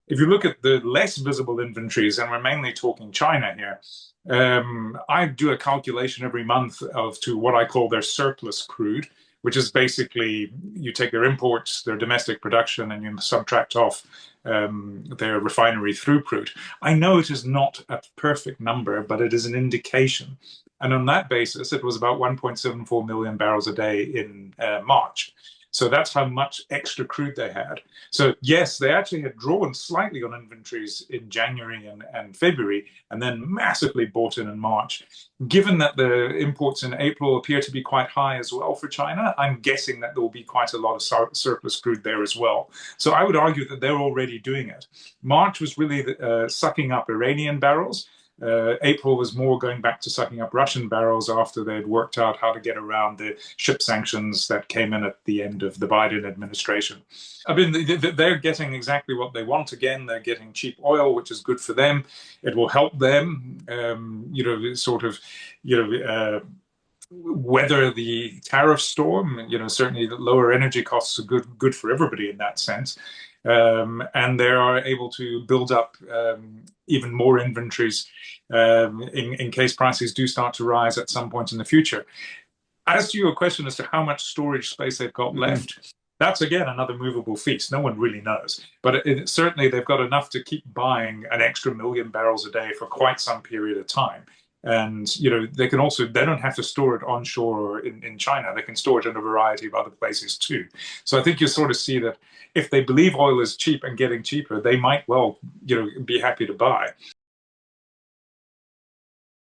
If you look at the less visible inventories, and we're mainly talking China here, I do a calculation every month of to what I call their surplus crude, which is basically you take their imports, their domestic production, and you subtract off their refinery throughput. I know it is not a perfect number, but it is an indication. And on that basis, it was about 1.74 million barrels a day in March. So that's how much extra crude they had. So yes, they actually had drawn slightly on inventories in January and February, and then massively bought in March. Given that the imports in April appear to be quite high as well for China, I'm guessing that there will be quite a lot of surplus crude there as well. So I would argue that they're already doing it. March was really sucking up Iranian barrels. April was more going back to sucking up Russian barrels after they'd worked out how to get around the ship sanctions that came in at the end of the Biden administration. I mean, they're getting exactly what they want. Again, they're getting cheap oil, which is good for them. It will help them, weather the tariff storm. Certainly the lower energy costs are good for everybody in that sense. And they are able to build up even more inventories in case prices do start to rise at some point in the future. As to your question as to how much storage space they've got left, that's again another movable feast. No one really knows. But certainly they've got enough to keep buying an extra million barrels a day for quite some period of time. And they don't have to store it onshore or in China. They can store it in a variety of other places too. So I think you sort of see that if they believe oil is cheap and getting cheaper, they might well be happy to buy.